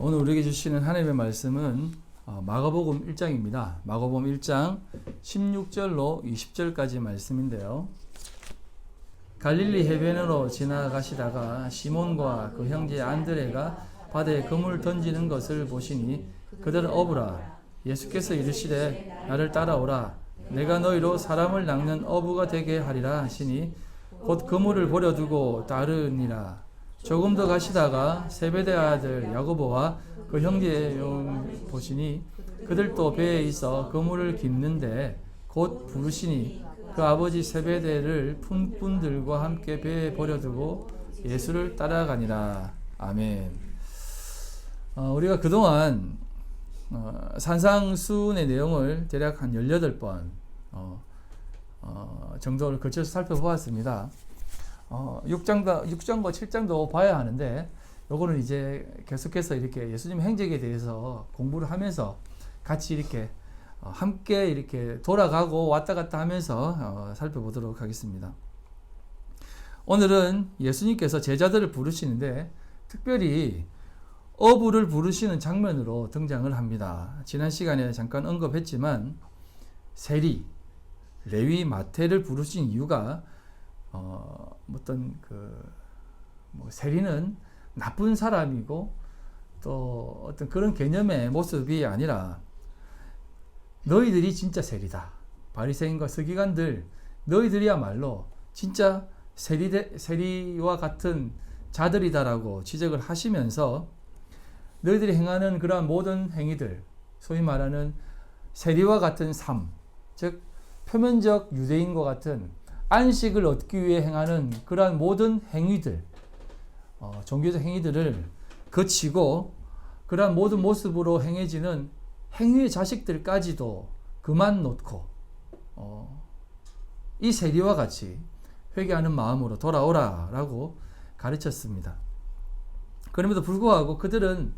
오늘 우리에게 주시는 하나님의 말씀은 마가복음 1장입니다. 마가복음 1장 16절로 20절까지 말씀인데요. 갈릴리 해변으로 지나가시다가 시몬과 그 형제 안드레가 바다에 그물 던지는 것을 보시니 그들은 어부라. 예수께서 이르시되 나를 따라오라. 내가 너희로 사람을 낚는 어부가 되게 하리라 하시니 곧 그물을 버려두고 따르니라. 조금 더 가시다가 세베대 아들 야고보와 그 형제 보시니 그들도 배에 있어 그물을 깁는데 곧 부르시니 그 아버지 세베대를 품꾼들과 함께 배에 버려두고 예수를 따라가니라. 아멘. 우리가 그동안 산상수훈의 내용을 대략 한 18번 정도를 거쳐서 살펴보았습니다. 6장과 7장도 봐야 하는데 요거는 이제 계속해서 이렇게 예수님 행적에 대해서 공부를 하면서 같이 이렇게 함께 이렇게 돌아가고 왔다 갔다 하면서 살펴보도록 하겠습니다. 오늘은 예수님께서 제자들을 부르시는데 특별히 어부를 부르시는 장면으로 등장을 합니다. 지난 시간에 잠깐 언급했지만 세리, 레위, 마태를 부르신 이유가 세리는 나쁜 사람이고 또 어떤 그런 개념의 모습이 아니라 너희들이 진짜 세리다. 바리새인과 서기관들, 너희들이야말로 진짜 세리와 같은 자들이다라고 지적을 하시면서 너희들이 행하는 그러한 모든 행위들, 소위 말하는 세리와 같은 삶, 즉 표면적 유대인과 같은 안식을 얻기 위해 행하는 그러한 모든 행위들, 종교적 행위들을 거치고 그러한 모든 모습으로 행해지는 행위의 자식들까지도 그만 놓고 이 세리와 같이 회개하는 마음으로 돌아오라 라고 가르쳤습니다. 그럼에도 불구하고 그들은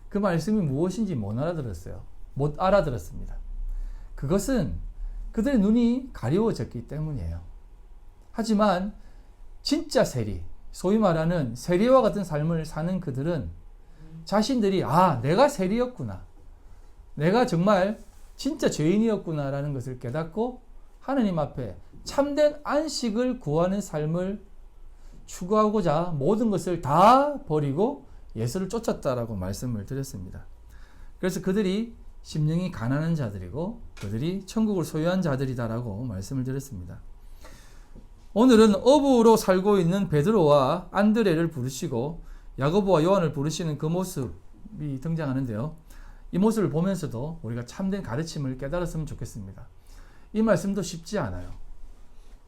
그 말씀이 무엇인지 못 알아들었어요. 못 알아들었습니다. 그것은 그들의 눈이 가리워졌기 때문이에요. 하지만 진짜 세리, 소위 말하는 세리와 같은 삶을 사는 그들은 자신들이 내가 세리였구나, 내가 정말 진짜 죄인이었구나 라는 것을 깨닫고 하느님 앞에 참된 안식을 구하는 삶을 추구하고자 모든 것을 다 버리고 예수를 쫓았다라고 말씀을 드렸습니다. 그래서 그들이 심령이 가난한 자들이고 그들이 천국을 소유한 자들이다라고 말씀을 드렸습니다. 오늘은 어부로 살고 있는 베드로와 안드레를 부르시고 야고보와 요한을 부르시는 그 모습이 등장하는데요. 이 모습을 보면서도 우리가 참된 가르침을 깨달았으면 좋겠습니다. 이 말씀도 쉽지 않아요.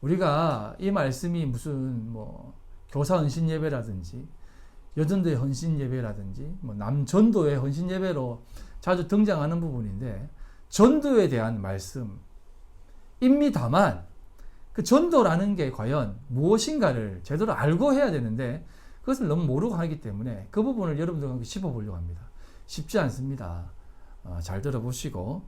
우리가 이 말씀이 무슨 교사 헌신 예배라든지 여전도의 헌신 예배라든지 남전도의 헌신 예배로 자주 등장하는 부분인데 전도에 대한 말씀입니다만 그 전도라는 게 과연 무엇인가를 제대로 알고 해야 되는데 그것을 너무 모르고 하기 때문에 그 부분을 여러분들과 함께 짚어보려고 합니다. 쉽지 않습니다. 잘 들어보시고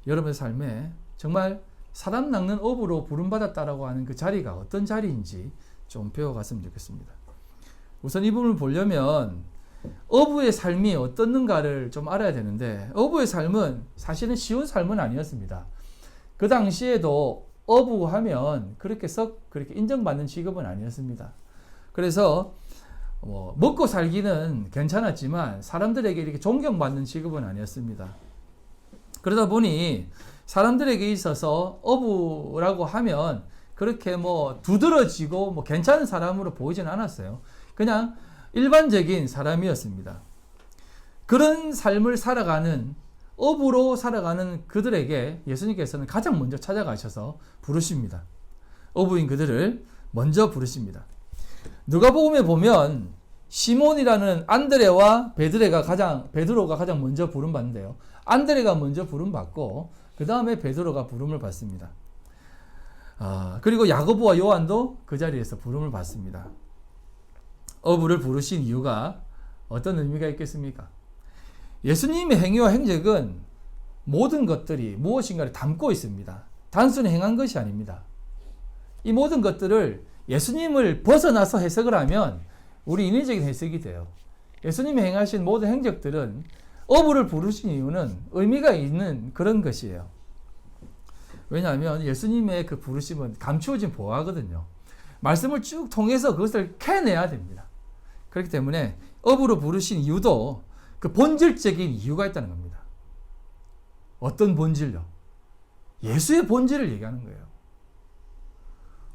여러분의 삶에 정말 사람 낚는 어부로 부름받았다라고 하는 그 자리가 어떤 자리인지 좀 배워갔으면 좋겠습니다. 우선 이 부분을 보려면 어부의 삶이 어떻는가를 좀 알아야 되는데 어부의 삶은 사실은 쉬운 삶은 아니었습니다. 그 당시에도 어부하면 그렇게 인정받는 직업은 아니었습니다. 그래서 먹고 살기는 괜찮았지만 사람들에게 이렇게 존경받는 직업은 아니었습니다. 그러다 보니 사람들에게 있어서 어부라고 하면 그렇게 두드러지고 괜찮은 사람으로 보이지는 않았어요. 그냥 일반적인 사람이었습니다. 그런 삶을 살아가는 어부로 살아가는 그들에게 예수님께서는 가장 먼저 찾아가셔서 부르십니다. 어부인 그들을 먼저 부르십니다. 누가복음에 보면 시몬이라는 안드레와 베드로가 가장 먼저 부름받는데요. 안드레가 먼저 부름받고 그 다음에 베드로가 부름을 받습니다. 그리고 야고보와 요한도 그 자리에서 부름을 받습니다. 어부를 부르신 이유가 어떤 의미가 있겠습니까? 예수님의 행위와 행적은 모든 것들이 무엇인가를 담고 있습니다. 단순히 행한 것이 아닙니다. 이 모든 것들을 예수님을 벗어나서 해석을 하면 우리 인위적인 해석이 돼요. 예수님이 행하신 모든 행적들은 어부를 부르신 이유는 의미가 있는 그런 것이에요. 왜냐하면 예수님의 그 부르심은 감추어진 보화거든요. 말씀을 쭉 통해서 그것을 캐내야 됩니다. 그렇기 때문에 어부로 부르신 이유도 그 본질적인 이유가 있다는 겁니다. 어떤 본질요? 예수의 본질을 얘기하는 거예요.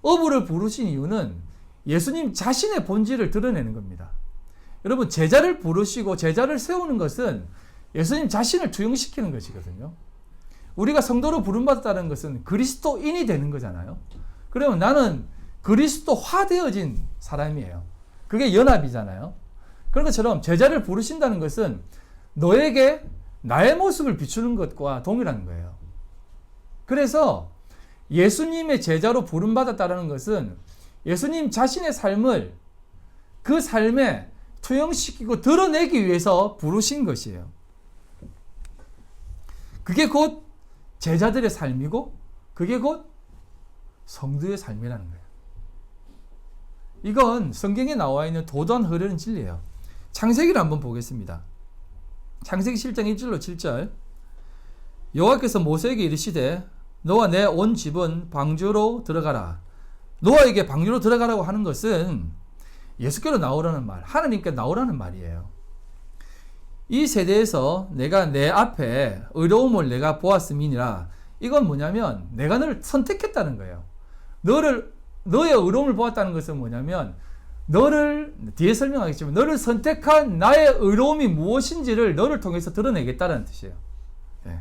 어부를 부르신 이유는 예수님 자신의 본질을 드러내는 겁니다. 여러분, 제자를 부르시고 제자를 세우는 것은 예수님 자신을 투영시키는 것이거든요. 우리가 성도로 부름받았다는 것은 그리스도인이 되는 거잖아요. 그러면 나는 그리스도화 되어진 사람이에요. 그게 연합이잖아요. 그런 것처럼 제자를 부르신다는 것은 너에게 나의 모습을 비추는 것과 동일한 거예요. 그래서 예수님의 제자로 부름받았다는 것은 예수님 자신의 삶을 그 삶에 투영시키고 드러내기 위해서 부르신 것이에요. 그게 곧 제자들의 삶이고 그게 곧 성도의 삶이라는 거예요. 이건 성경에 나와 있는 도도한 흐르는 진리예요. 창세기를 한번 보겠습니다. 창세기 7장 1절로 7절. 여호와께서 모세에게 이르시되 너와 내 온 집은 방주로 들어가라. 노아에게 방주로 들어가라고 하는 것은 예수께로 나오라는 말, 하나님께 나오라는 말이에요. 이 세대에서 내가 내 앞에 의로움을 내가 보았음이니라. 이건 뭐냐면 내가 너를 선택했다는 거예요. 너의 의로움을 보았다는 것은 뭐냐면 너를, 뒤에 설명하겠지만 너를 선택한 나의 의로움이 무엇인지를 너를 통해서 드러내겠다는 뜻이에요. 네.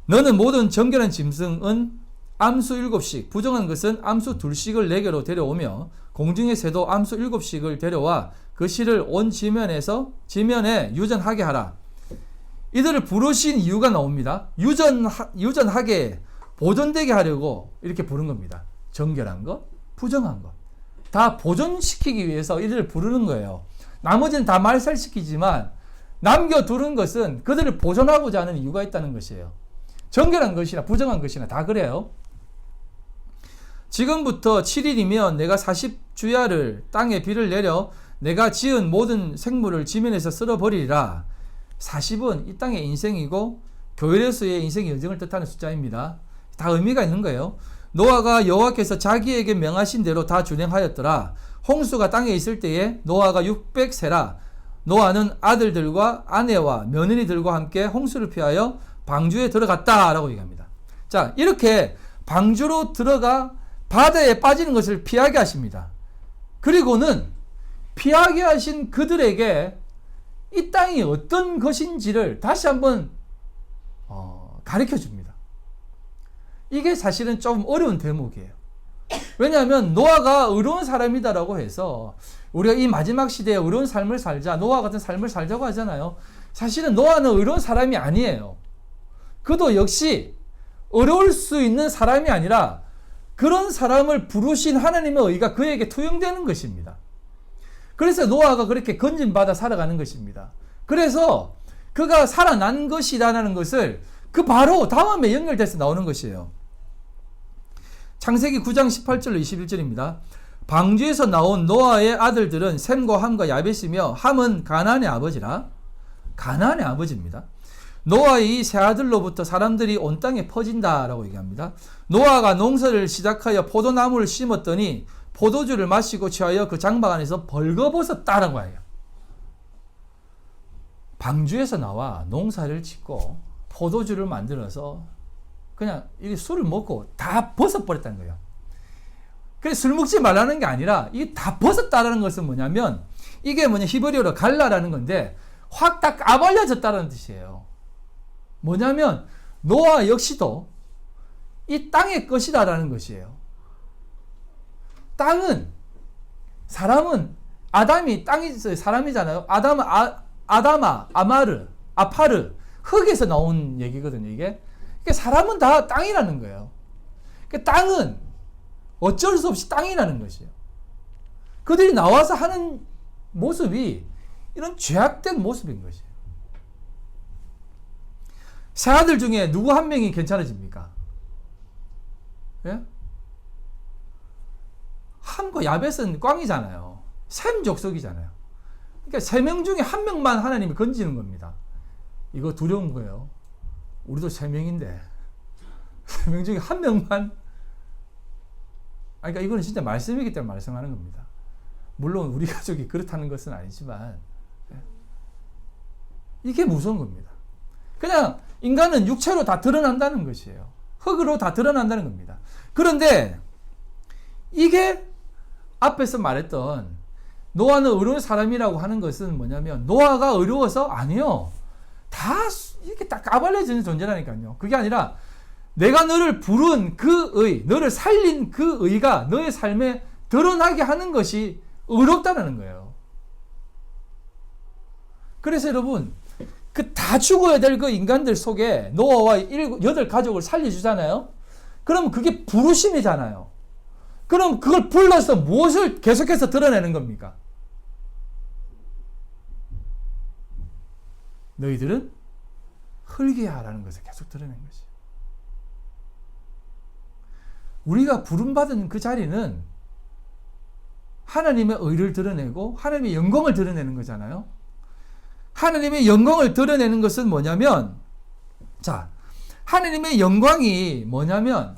너는 모든 정결한 짐승은 암수 7씩, 부정한 것은 암수 2씩을 내게로 데려오며 공중의 새도 암수 7씩을 데려와 그 실을 온 지면에 유전하게 하라. 이들을 부르신 이유가 나옵니다. 유전하게, 보존되게 하려고 이렇게 부른 겁니다. 정결한 것, 부정한 것. 다 보존시키기 위해서 이들을 부르는 거예요. 나머지는 다 말살시키지만 남겨두는 것은 그들을 보존하고자 하는 이유가 있다는 것이에요. 정결한 것이나 부정한 것이나 다 그래요. 지금부터 7일이면 내가 40주야를 땅에 비를 내려 내가 지은 모든 생물을 지면에서 쓸어버리리라. 40은 이 땅의 인생이고 교회로서의 인생의 여정을 뜻하는 숫자입니다. 다 의미가 있는 거예요. 노아가 여호와께서 자기에게 명하신 대로 다 준행하였더라. 홍수가 땅에 있을 때에 노아가 600세라. 노아는 아들들과 아내와 며느리들과 함께 홍수를 피하여 방주에 들어갔다라고 얘기합니다. 자, 이렇게 방주로 들어가 바다에 빠지는 것을 피하게 하십니다. 그리고는 피하게 하신 그들에게 이 땅이 어떤 것인지를 다시 한번 가르쳐 줍니다. 이게 사실은 좀 어려운 대목이에요. 왜냐하면 노아가 의로운 사람이다라고 해서 우리가 이 마지막 시대에 의로운 삶을 살자, 노아 같은 삶을 살자고 하잖아요. 사실은 노아는 의로운 사람이 아니에요. 그도 역시 어려울 수 있는 사람이 아니라 그런 사람을 부르신 하나님의 의가 그에게 투영되는 것입니다. 그래서 노아가 그렇게 건진받아 살아가는 것입니다. 그래서 그가 살아난 것이라는 것을 그 바로 다음에 연결돼서 나오는 것이에요. 창세기 9장 18절로 21절입니다. 방주에서 나온 노아의 아들들은 셈과 함과 야벳이며 함은 가나안의 아버지라. 가나안의 아버지입니다. 노아의 이 세 아들로부터 사람들이 온 땅에 퍼진다라고 얘기합니다. 노아가 농사를 시작하여 포도나무를 심었더니 포도주를 마시고 취하여 그 장막 안에서 벌거벗었다라고 해요. 방주에서 나와 농사를 짓고 포도주를 만들어서 그냥 이 술을 먹고 다 벗어버렸다는 거예요. 그래서 술 먹지 말라는 게 아니라 이게 다 벗었다라는 것은 뭐냐면 이게 히브리어로 갈라라는 건데 확 다 까발려졌다는 뜻이에요. 뭐냐면 노아 역시도 이 땅의 것이다라는 것이에요. 땅은, 사람은, 아담이 땅이 사람이잖아요. 아담아, 아마르, 아파르, 흙에서 나온 얘기거든요, 이게. 그러니까 사람은 다 땅이라는 거예요. 그러니까 땅은 어쩔 수 없이 땅이라는 것이에요. 그들이 나와서 하는 모습이 이런 죄악된 모습인 것이에요. 세 아들 중에 누구 한 명이 괜찮아집니까? 예? 함과 야벳은 꽝이잖아요. 셈 족속이잖아요. 그러니까 3명 중에 1명만 하나님이 건지는 겁니다. 이거 두려운 거예요. 우리도 3명인데 3명 중에 1명만. 그러니까 이거는 진짜 말씀이기 때문에 말씀하는 겁니다. 물론 우리 가족이 그렇다는 것은 아니지만 이게 무서운 겁니다. 그냥 인간은 육체로 다 드러난다는 것이에요. 흙으로 다 드러난다는 겁니다. 그런데 이게 앞에서 말했던 노아는 어려운 사람이라고 하는 것은 뭐냐면 노아가 어려워서 아니요. 다 이렇게 딱 까발려지는 존재라니까요. 그게 아니라 내가 너를 부른 그 의, 너를 살린 그 의가 너의 삶에 드러나게 하는 것이 어렵다는 거예요. 그래서 여러분 그 다 죽어야 될 그 인간들 속에 노아와 8가족을 살려주잖아요. 그럼 그게 부르심이잖아요. 그럼 그걸 불러서 무엇을 계속해서 드러내는 겁니까? 너희들은 흙이야 라는 것을 계속 드러낸 것이에요. 우리가 부름받은 그 자리는 하나님의 의를 드러내고 하나님의 영광을 드러내는 거잖아요. 하나님의 영광을 드러내는 것은 뭐냐면, 자, 하나님의 영광이 뭐냐면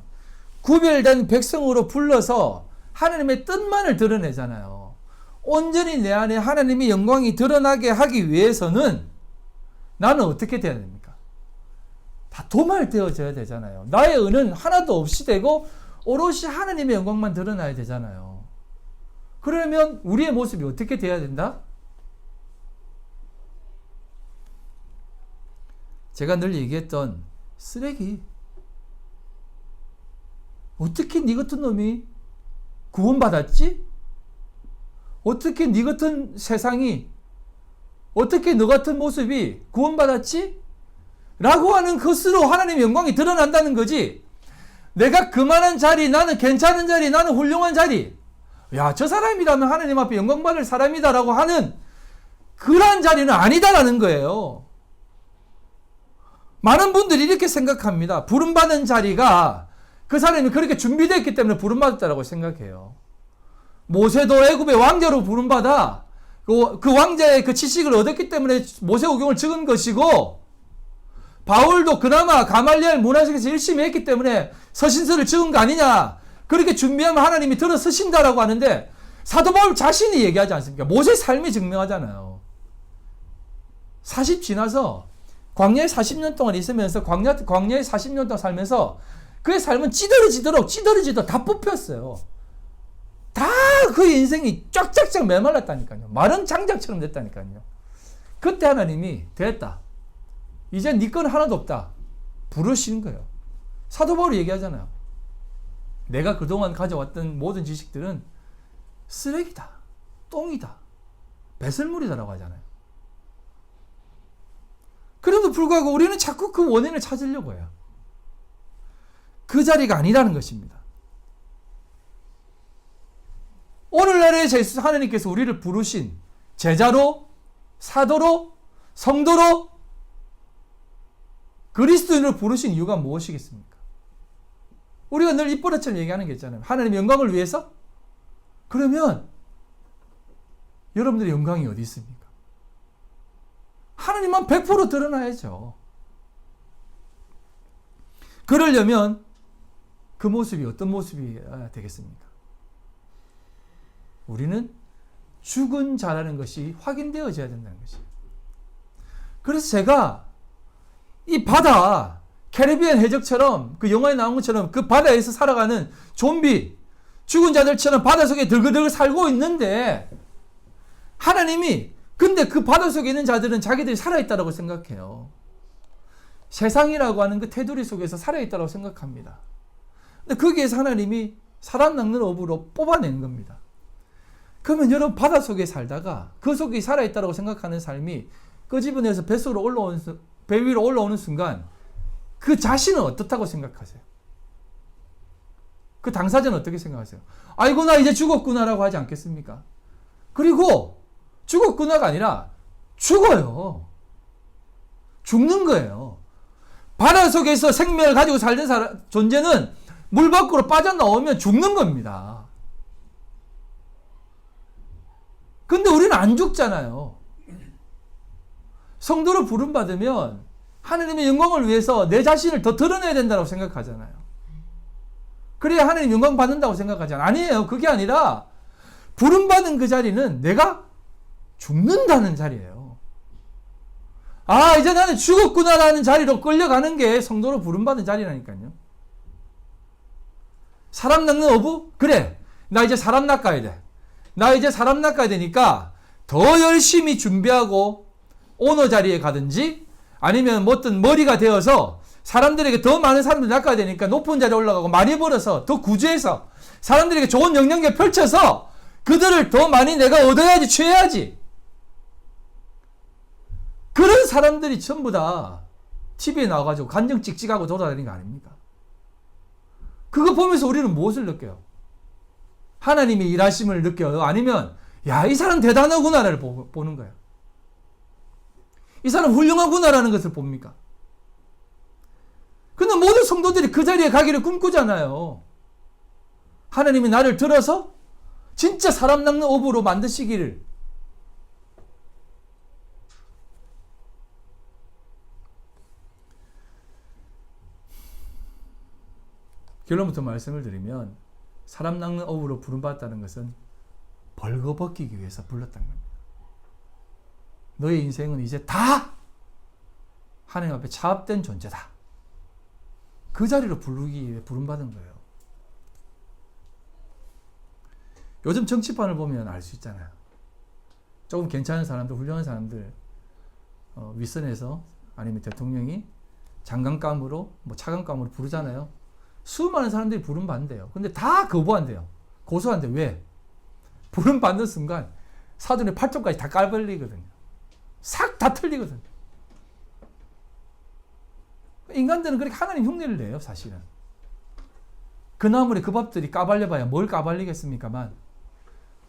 구별된 백성으로 불러서 하나님의 뜻만을 드러내잖아요. 온전히 내 안에 하나님의 영광이 드러나게 하기 위해서는 나는 어떻게 돼야 됩니까? 다 도말되어져야 되잖아요. 나의 의는 하나도 없이 되고 오롯이 하나님의 영광만 드러나야 되잖아요. 그러면 우리의 모습이 어떻게 돼야 된다? 제가 늘 얘기했던 쓰레기. 어떻게 네 같은 놈이 구원받았지? 어떻게 네 같은 세상이, 어떻게 너 같은 모습이 구원받았지? 라고 하는 것으로 하나님의 영광이 드러난다는 거지. 내가 그만한 자리, 나는 괜찮은 자리, 나는 훌륭한 자리, 야, 저 사람이라면 하나님 앞에 영광받을 사람이다라고 하는 그러한 자리는 아니다라는 거예요. 많은 분들이 이렇게 생각합니다. 부름받은 자리가 그 사람이 그렇게 준비되어 있기 때문에 부름받았다라고 생각해요. 모세도 애굽의 왕자로 부름받아 그 왕자의 그 지식을 얻었기 때문에 모세오경을 적은 것이고, 바울도 그나마 가말리엘 문화sek에서 열심히 했기 때문에 서신서를 적은 거 아니냐, 그렇게 준비하면 하나님이 들어 서신다라고 하는데, 사도 바울 자신이 얘기하지 않습니까? 모세의 삶이 증명하잖아요. 40 지나서 광야에 40년 동안 있으면서 광야에 40년 동안 살면서 그의 삶은 찌들어지도록 다 뽑혔어요. 다 그 인생이 쫙쫙쫙 메말랐다니까요. 마른 장작처럼 됐다니까요. 그때 하나님이 됐다, 이제 네 건 하나도 없다, 부르시는 거예요. 사도 바울이 얘기하잖아요. 내가 그동안 가져왔던 모든 지식들은 쓰레기다, 똥이다, 배설물이다라고 하잖아요. 그래도 불구하고 우리는 자꾸 그 원인을 찾으려고 해요. 그 자리가 아니라는 것입니다. 오늘날에 하나님께서 우리를 부르신 제자로, 사도로, 성도로, 그리스도인으로 부르신 이유가 무엇이겠습니까? 우리가 늘 입버릇처럼 얘기하는 게 있잖아요. 하나님의 영광을 위해서? 그러면 여러분들의 영광이 어디 있습니까? 하나님만 100% 드러나야죠. 그러려면 그 모습이 어떤 모습이 되겠습니까? 우리는 죽은 자라는 것이 확인되어져야 된다는 것이에요. 그래서 제가 이 바다, 캐리비안 해적처럼, 그 영화에 나온 것처럼 그 바다에서 살아가는 좀비, 죽은 자들처럼 바다 속에 들그들 살고 있는데, 하나님이 근데 그 바다 속에 있는 자들은 자기들이 살아있다고 생각해요. 세상이라고 하는 그 테두리 속에서 살아있다고 생각합니다. 근데 거기에서 하나님이 살아남는 어부로 뽑아낸 겁니다. 그러면 여러분, 바다 속에 살다가 그 속에 살아있다고 생각하는 삶이 끄집어내서 배 위로 올라오는 순간 그 자신은 어떻다고 생각하세요? 그 당사자는 어떻게 생각하세요? 아이고, 나 이제 죽었구나라고 하지 않겠습니까? 그리고 죽었구나가 아니라 죽어요. 죽는 거예요. 바다 속에서 생명을 가지고 살던 존재는 물 밖으로 빠져나오면 죽는 겁니다. 근데 우리는 안 죽잖아요. 성도로 부름받으면 하나님의 영광을 위해서 내 자신을 더 드러내야 된다고 생각하잖아요. 그래야 하나님 영광 받는다고 생각하잖아요. 아니에요. 그게 아니라 부름받은 그 자리는 내가 죽는다는 자리예요. 아, 이제 나는 죽었구나라는 자리로 끌려가는 게 성도로 부름받은 자리라니까요. 사람 낚는 어부? 그래. 나 이제 사람 낚아야 돼. 나 이제 사람 낚아야 되니까 더 열심히 준비하고 오너 자리에 가든지 아니면 뭐 어떤 머리가 되어서 사람들에게 더 많은 사람들 낚아야 되니까 높은 자리에 올라가고 많이 벌어서 더 구제해서 사람들에게 좋은 영향력 펼쳐서 그들을 더 많이 내가 얻어야지, 취해야지. 그런 사람들이 전부 다 TV에 나와가지고 간증 찍찍하고 돌아다니는 거 아닙니까? 그거 보면서 우리는 무엇을 느껴요? 하나님의 일하심을 느껴요? 아니면 야, 이 사람 대단하구나를 보는 거예요. 이 사람 훌륭하구나라는 것을 봅니까? 근데 모든 성도들이 그 자리에 가기를 꿈꾸잖아요. 하나님이 나를 들어서 진짜 사람 낚는 어부로 만드시기를. 결론부터 말씀을 드리면 사람 낚는 어부로 부름받았다는 것은 벌거벗기기 위해서 불렀다는 겁니다. 너의 인생은 이제 다 하나님 앞에 차압된 존재다. 그 자리로 부르기 위해 부름받은 거예요. 요즘 정치판을 보면 알 수 있잖아요. 조금 괜찮은 사람들, 훌륭한 사람들 윗선에서 아니면 대통령이 장관감으로 뭐 차관감으로 부르잖아요. 수많은 사람들이 부름받는데요. 근데 다 거부한대요. 고소한대. 왜? 부름받는 순간 사돈의 팔쪽까지 다 깔벌리거든요. 싹 다 틀리거든요. 인간들은 그렇게 하나님 흉내를 내요, 사실은. 그 나물에 그 밥들이 까발려봐야 뭘 까발리겠습니까만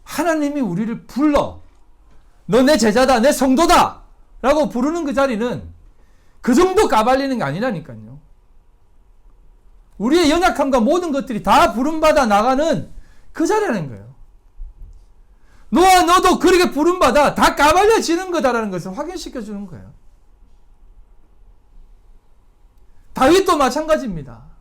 하나님이 우리를 불러 너 내 제자다, 내 성도다 라고 부르는 그 자리는 그 정도 까발리는 게 아니라니까요. 우리의 연약함과 모든 것들이 다 부름받아 나가는 그 자리라는 거예요. 너와 너도 그렇게 부름받아 다 까발려지는 거다라는 것을 확인시켜 주는 거예요. 다윗도 마찬가지입니다.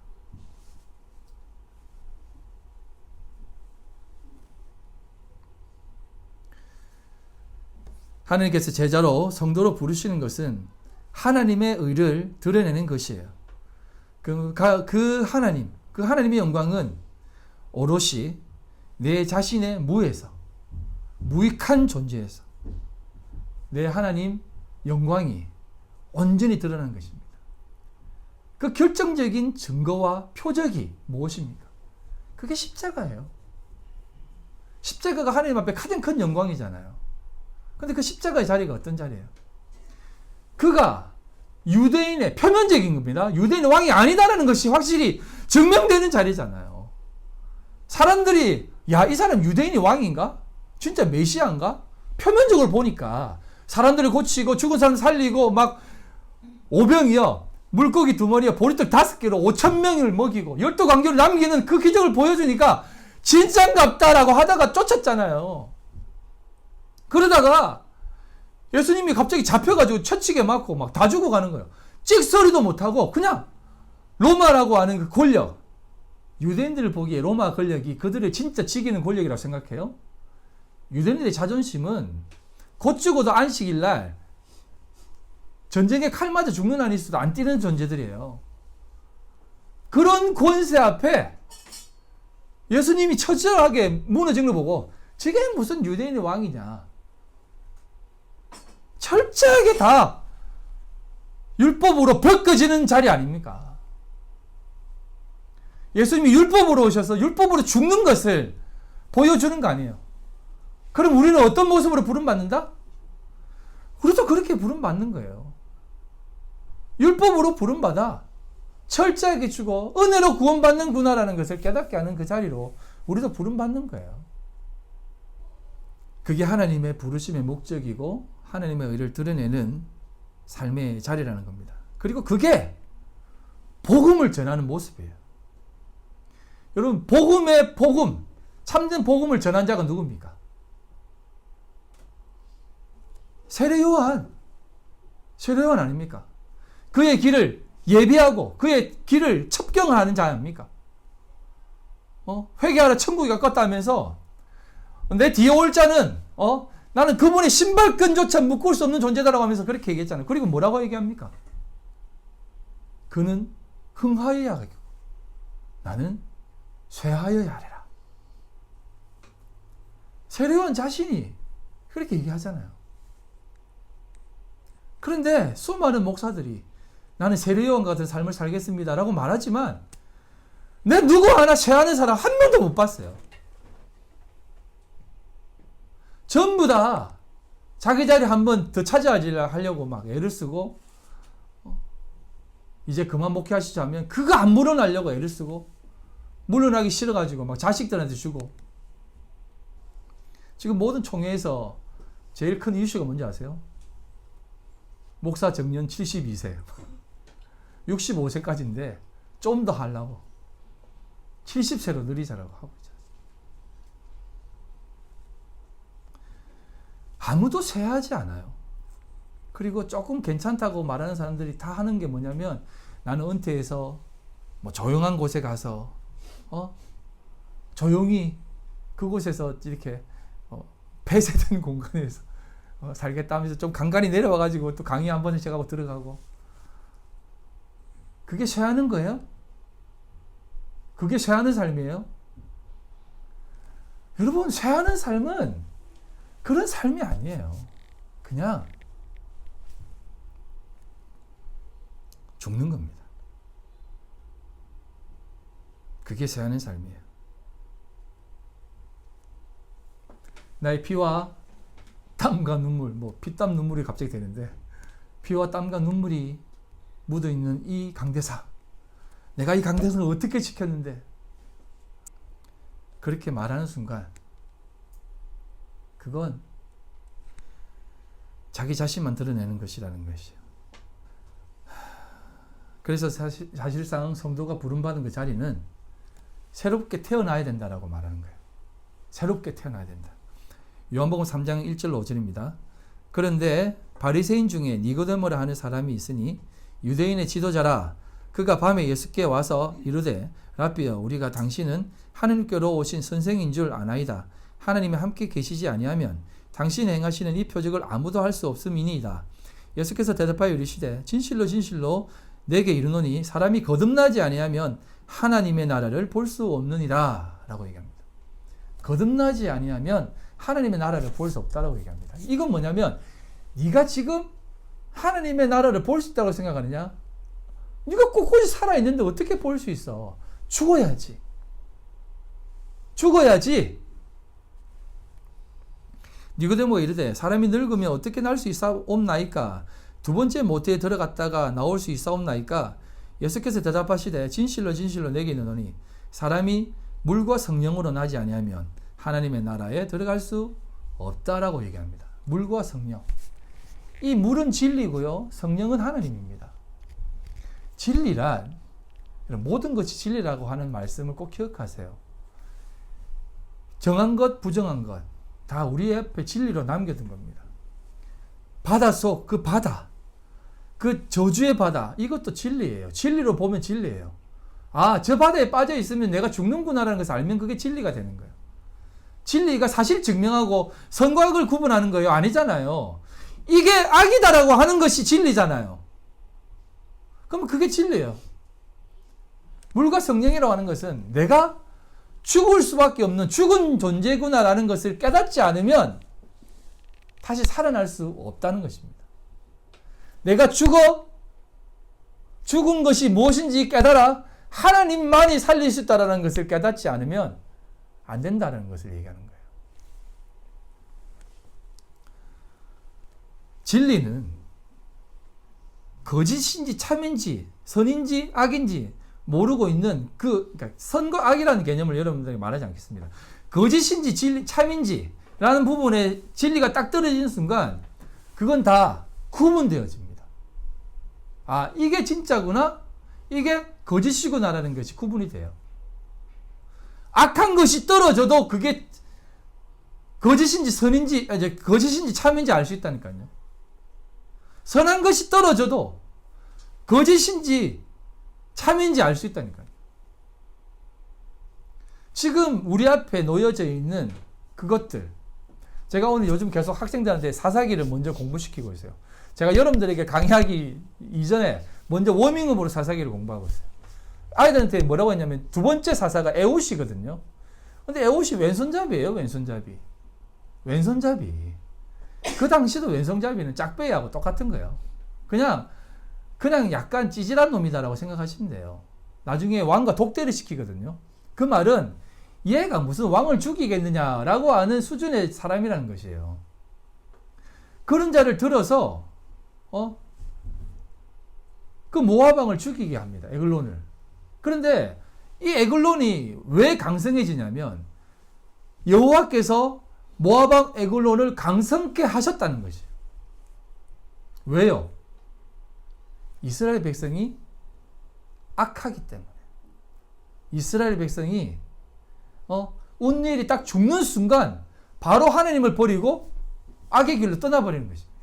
하나님께서 제자로 성도로 부르시는 것은 하나님의 의를 드러내는 것이에요. 그 하나님의 영광은 오롯이 내 자신의 무에서, 무익한 존재에서 내 하나님 영광이 온전히 드러나는 것입니다. 그 결정적인 증거와 표적이 무엇입니까? 그게 십자가예요. 십자가가 하나님 앞에 가장 큰 영광이잖아요. 근데 그 십자가의 자리가 어떤 자리예요? 그가 유대인의 표면적인 겁니다. 유대인의 왕이 아니다라는 것이 확실히 증명되는 자리잖아요. 사람들이 야, 이 사람 유대인이 왕인가? 진짜 메시아인가? 표면적으로 보니까 사람들을 고치고 죽은 사람 살리고 막 오병이요. 물고기 2마리에 보리떡 5개로 5,000명을 먹이고 12광교를 남기는 그 기적을 보여주니까 진짠갑다라고 하다가 쫓았잖아요. 그러다가 예수님이 갑자기 잡혀가지고 처치게 맞고 막 다 죽어가는 거예요. 찍소리도 못하고 그냥 로마라고 하는 그 권력, 유대인들을 보기에 로마 권력이 그들을 진짜 지키는 권력이라고 생각해요. 유대인들의 자존심은 곧 죽어도 안식일 날 전쟁에 칼 맞아 죽는 한이 있어도 안 뛰는 존재들이에요. 그런 권세 앞에 예수님이 처절하게 무너진 걸 보고 저게 무슨 유대인의 왕이냐. 철저하게 다 율법으로 벗겨지는 자리 아닙니까? 예수님이 율법으로 오셔서 율법으로 죽는 것을 보여주는 거 아니에요. 그럼 우리는 어떤 모습으로 부름받는다? 우리도 그렇게 부름받는 거예요. 율법으로 부름받아 철저하게 죽어 은혜로 구원받는구나라는 것을 깨닫게 하는 그 자리로 우리도 부름받는 거예요. 그게 하나님의 부르심의 목적이고 하나님의 의를 드러내는 삶의 자리라는 겁니다. 그리고 그게 복음을 전하는 모습이에요. 여러분, 복음의 복음, 참된 복음을 전한 자가 누굽니까? 세례 요한. 세례요한 아닙니까? 그의 길을 예비하고 그의 길을 첩경하는 자 아닙니까? 회개하라 천국이 가깝다 하면서 내 뒤에 올 자는 나는 그분의 신발끈조차 묶을 수 없는 존재다라고 하면서 그렇게 얘기했잖아요. 그리고 뭐라고 얘기합니까? 그는 흥하여야 하고 나는 쇠하여야 하리라. 세례요한 자신이 그렇게 얘기하잖아요. 그런데 수많은 목사들이 나는 세례요한 같은 삶을 살겠습니다라고 말하지만 내 누구 하나 쇠하는 사람 한 명도 못 봤어요. 전부 다 자기 자리 한 번 더 차지하려고 막 애를 쓰고 이제 그만 목회하시자 하면 그거 안 물러나려고 애를 쓰고 물러나기 싫어가지고 막 자식들한테 주고 지금 모든 총회에서 제일 큰 이슈가 뭔지 아세요? 목사 정년 72세 65세까지인데 좀 더 하려고 70세로 늘리자라고 하고 있죠. 아무도 쇠하지 않아요. 그리고 조금 괜찮다고 말하는 사람들이 다 하는 게 뭐냐면 나는 은퇴해서 뭐 조용한 곳에 가서 조용히 그곳에서 이렇게 폐쇄된 공간에서 살겠다 하면서 좀 간간히 내려와가지고 또 강의 한 번씩 하고 들어가고 그게 쇠하는 거예요? 그게 쇠하는 삶이에요? 여러분 쇠하는 삶은 그런 삶이 아니에요. 그냥 죽는 겁니다. 그게 쇠하는 삶이에요. 나의 피와 땀과 눈물, 피땀 눈물이 갑자기 되는데 피와 땀과 눈물이 묻어있는 이 강대상, 내가 이 강대상을 어떻게 지켰는데 그렇게 말하는 순간 그건 자기 자신만 드러내는 것이라는 것이에요. 그래서 사실상 성도가 부름받은 그 자리는 새롭게 태어나야 된다라고 말하는 거예요. 새롭게 태어나야 된다. 요한복음 3장 1절로 5절입니다. 그런데 바리새인 중에 니고데모라 하는 사람이 있으니 유대인의 지도자라. 그가 밤에 예수께 와서 이르되 라삐여 우리가 당신은 하느님께로 오신 선생인 줄 아나이다. 하나님이 함께 계시지 아니하면 당신이 행하시는 이 표적을 아무도 할 수 없음이니이다. 예수께서 대답하여 이르시되 진실로 진실로 내게 이르노니 사람이 거듭나지 아니하면 하나님의 나라를 볼 수 없느니라 라고 얘기합니다. 거듭나지 아니하면 하나님의 나라를 볼 수 없다라고 얘기합니다. 이건 뭐냐면 네가 지금 하나님의 나라를 볼 수 있다고 생각하느냐? 네가 꿋꿋이 살아있는데 어떻게 볼 수 있어? 죽어야지. 죽어야지. 니고데모가 이르되 사람이 늙으면 어떻게 날 수 있사옵나이까? 두 번째 모태에 들어갔다가 나올 수 있사옵나이까? 예수께서 대답하시되 진실로 진실로 내게 이르노니 사람이 물과 성령으로 나지 아니하면 하나님의 나라에 들어갈 수 없다라고 얘기합니다. 물과 성령. 이 물은 진리고요. 성령은 하나님입니다. 진리란 모든 것이 진리라고 하는 말씀을 꼭 기억하세요. 정한 것, 부정한 것 다 우리 앞에 진리로 남겨둔 겁니다. 바닷속 그 바다, 그 저주의 바다, 이것도 진리예요. 진리로 보면 진리예요. 아, 저 바다에 빠져 있으면 내가 죽는구나라는 것을 알면 그게 진리가 되는 거예요. 진리가 사실 증명하고 선과 악을 구분하는 거예요? 아니잖아요. 이게 악이다라고 하는 것이 진리잖아요. 그럼 그게 진리예요. 물과 성령이라고 하는 것은 내가 죽을 수밖에 없는 죽은 존재구나라는 것을 깨닫지 않으면 다시 살아날 수 없다는 것입니다. 내가 죽은 것이 무엇인지 깨달아 하나님만이 살릴 수 있다는 것을 깨닫지 않으면 안 된다는 것을 얘기하는 거예요. 진리는 거짓인지 참인지 선인지 악인지 모르고 있는 그러니까 선과 악이라는 개념을 여러분들에게 말하지 않겠습니다. 거짓인지 진리, 참인지 라는 부분에 진리가 딱 떨어지는 순간 그건 다 구분되어집니다. 아, 이게 진짜구나, 이게 거짓이구나라는 것이 구분이 돼요. 악한 것이 떨어져도 그게 거짓인지 선인지, 거짓인지 참인지 알 수 있다니까요. 선한 것이 떨어져도 거짓인지 참인지 알 수 있다니까요. 지금 우리 앞에 놓여져 있는 그것들, 제가 오늘 요즘 계속 학생들한테 사사기를 먼저 공부시키고 있어요. 제가 여러분들에게 강의하기 이전에 먼저 워밍업으로 사사기를 공부하고 있어요. 아이들한테 뭐라고 했냐면 두 번째 사사가 에웃이거든요. 근데 에웃이 왼손잡이에요. 왼손잡이. 그 당시도 왼손잡이는 짝배기하고 똑같은 거예요. 그냥 약간 찌질한 놈이다라고 생각하시면 돼요. 나중에 왕과 독대를 시키거든요. 그 말은 얘가 무슨 왕을 죽이겠느냐라고 하는 수준의 사람이라는 것이에요. 그런 자를 들어서 그 모압왕을 죽이게 합니다. 에글론을. 그런데 이 에글론이 왜 강성해지냐면 여호와께서 모압왕 에글론을 강성케 하셨다는 것이에요. 왜요? 이스라엘 백성이 악하기 때문에. 이스라엘 백성이 온니엘이 딱 죽는 순간 바로 하나님을 버리고 악의 길로 떠나버리는 것입니다.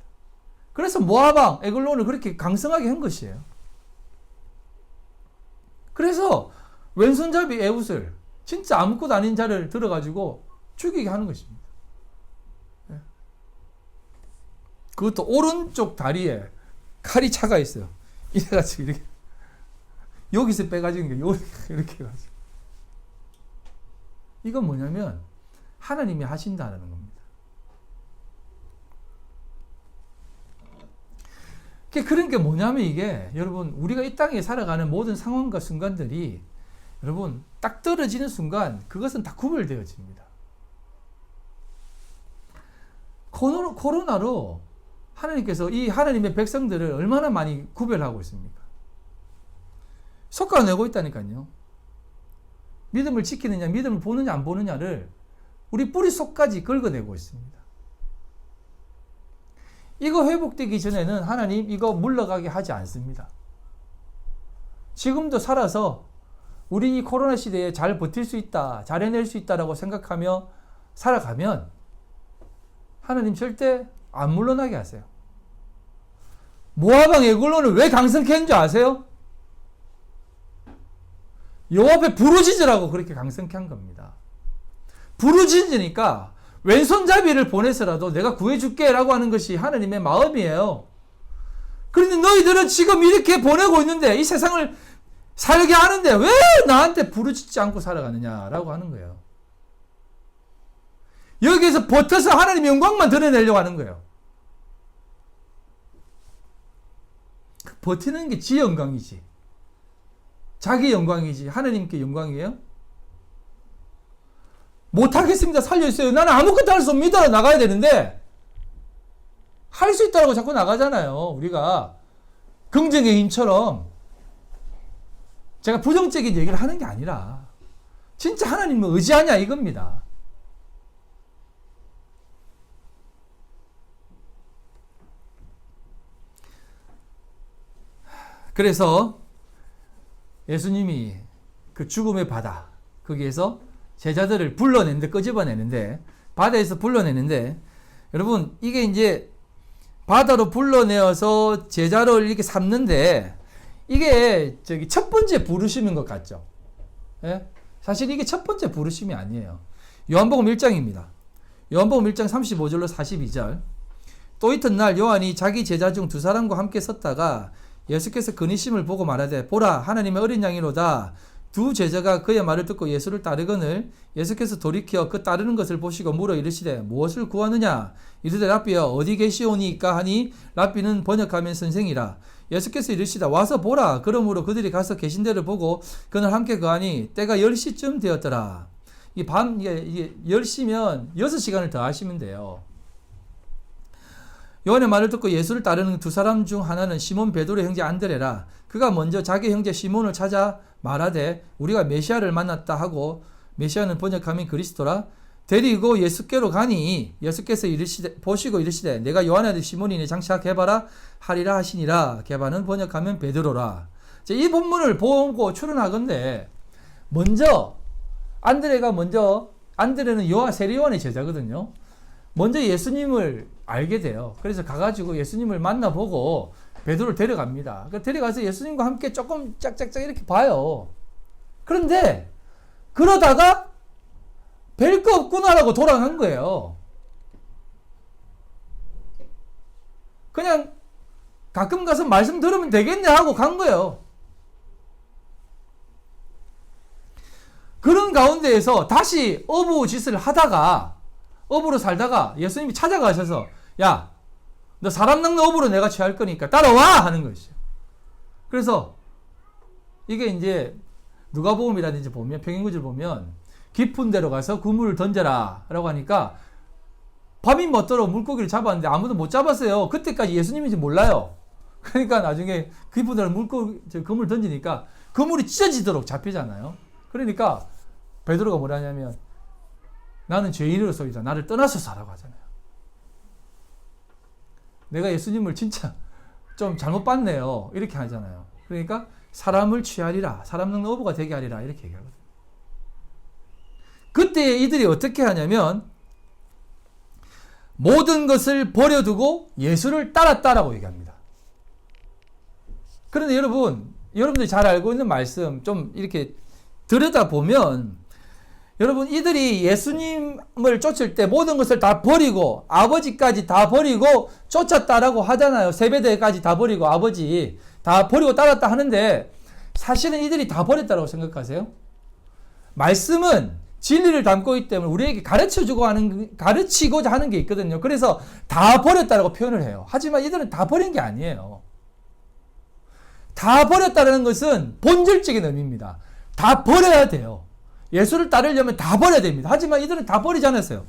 그래서 모압왕 에글론을 그렇게 강성하게 한 것이에요. 그래서 왼손잡이 에웃을 진짜 아무것도 아닌 자를 들어가지고 죽이게 하는 것입니다. 그것도 오른쪽 다리에 칼이 차가 있어요. 이래가지고 이렇게 여기서 빼가지고 이렇게 해가지고. 이건 뭐냐면 하나님이 하신다는 겁니다. 그런 게 뭐냐면 이게 여러분 우리가 이 땅에 살아가는 모든 상황과 순간들이 여러분 딱 떨어지는 순간 그것은 다 구별되어집니다. 코로나로 하나님께서 이 하나님의 백성들을 얼마나 많이 구별하고 있습니까? 솎아내고 있다니까요. 믿음을 지키느냐, 믿음을 보느냐, 안 보느냐를 우리 뿌리 속까지 긁어내고 있습니다. 이거 회복되기 전에는 하나님 이거 물러가게 하지 않습니다. 지금도 살아서 우리 이 코로나 시대에 잘 버틸 수 있다, 잘 해낼 수 있다라고 생각하며 살아가면 하나님 절대 안 물러나게 하세요. 모압왕 에글론을 왜 강성케 한 줄 아세요? 여호와 앞에 부르짖으라고 그렇게 강성케 한 겁니다. 부르짖으니까 왼손잡이를 보내서라도 내가 구해줄게 라고 하는 것이 하나님의 마음이에요. 그런데 너희들은 지금 이렇게 보내고 있는데 이 세상을 살게 하는데 왜 나한테 부르짖지 않고 살아가느냐라고 하는 거예요. 여기에서 버텨서 하나님의 영광만 드러내려고 하는 거예요. 버티는 게 지 영광이지. 자기 영광이지. 하나님께 영광이에요? 못하겠습니다. 살려주세요. 나는 아무것도 할 수 없습니다. 나가야 되는데 할 수 있다고 자꾸 나가잖아요. 우리가 긍정의 힘처럼 제가 부정적인 얘기를 하는 게 아니라 진짜 하나님을 의지하냐 이겁니다. 그래서 예수님이 그 죽음의 바다 거기에서 제자들을 불러내는데 끄집어내는데 바다에서 불러내는데 여러분 이게 이제 바다로 불러내어서 제자를 이렇게 삼는데 이게 첫 번째 부르심인 것 같죠? 예? 사실 이게 첫 번째 부르심이 아니에요. 요한복음 1장입니다. 요한복음 1장 35절로 42절. 또 이튿날 요한이 자기 제자 중 두 사람과 함께 섰다가 예수께서 그니심을 보고 말하되 보라 하나님의 어린 양이로다. 두 제자가 그의 말을 듣고 예수를 따르거늘 예수께서 돌이켜 그 따르는 것을 보시고 물어 이르시되 무엇을 구하느냐 이르되 랍비여 어디 계시오니까 하니 랍비는 번역하면 선생이라. 예수께서 이르시다 와서 보라. 그러므로 그들이 가서 계신 데를 보고 그날 함께 거하니 때가 10시쯤 되었더라. 이게 10시면 6시간을 더 하시면 돼요. 요한의 말을 듣고 예수를 따르는 두 사람 중 하나는 시몬 베드로의 형제 안드레라. 그가 먼저 자기 형제 시몬을 찾아 말하되 우리가 메시아를 만났다 하고 메시아는 번역하면 그리스도라. 데리고 예수께로 가니 예수께서 보시고 이르시되 내가 요한의 아들 시몬이니 장차 게바라 하리라 하시니라. 게바는 번역하면 베드로라. 이 본문을 보고 추론하건대 먼저 안드레는 세례요한의 제자거든요. 먼저 예수님을 알게 돼요. 그래서 가가지고 예수님을 만나보고 베드로를 데려갑니다. 데려가서 예수님과 함께 조금 짝짝짝 이렇게 봐요. 그런데 그러다가 뵐 거 없구나라고 돌아간 거예요. 그냥 가끔 가서 말씀 들으면 되겠네 하고 간 거예요. 그런 가운데에서 다시 어부 짓을 하다가, 어부로 살다가 예수님이 찾아가셔서, 야, 너 사람 낚는 어부로 내가 취할 거니까 따라와! 하는 것이죠. 그래서 이게 이제 누가복음이라든지 보면, 평행구절 보면 깊은 데로 가서 그물을 던져라 라고 하니까 밤이 먹도록 물고기를 잡았는데 아무도 못 잡았어요. 그때까지 예수님인지 몰라요. 그러니까 나중에 깊은 데로 그물 던지니까 그물이 찢어지도록 잡히잖아요. 그러니까 베드로가 뭐라 하냐면, 나는 죄인으로서이다. 나를 떠나소서라고 하잖아요. 내가 예수님을 진짜 좀 잘못 봤네요. 이렇게 하잖아요. 그러니까 사람을 취하리라. 사람 낚는 어부가 되게 하리라. 이렇게 얘기하거든요. 그때 이들이 어떻게 하냐면 모든 것을 버려두고 예수를 따랐다라고 얘기합니다. 그런데 여러분들이 잘 알고 있는 말씀 좀 이렇게 들여다보면, 여러분, 이들이 예수님을 쫓을 때 모든 것을 다 버리고 아버지까지 다 버리고 쫓았다라고 하잖아요. 세베대까지 다 버리고 아버지 다 버리고 따랐다 하는데, 사실은 이들이 다 버렸다고 생각하세요? 말씀은 진리를 담고 있기 때문에 우리에게 가르치고자 하는 게 있거든요. 그래서 다 버렸다라고 표현을 해요. 하지만 이들은 다 버린 게 아니에요. 다 버렸다는 것은 본질적인 의미입니다. 다 버려야 돼요. 예수를 따르려면 다 버려야 됩니다. 하지만 이들은 다 버리지 않았어요.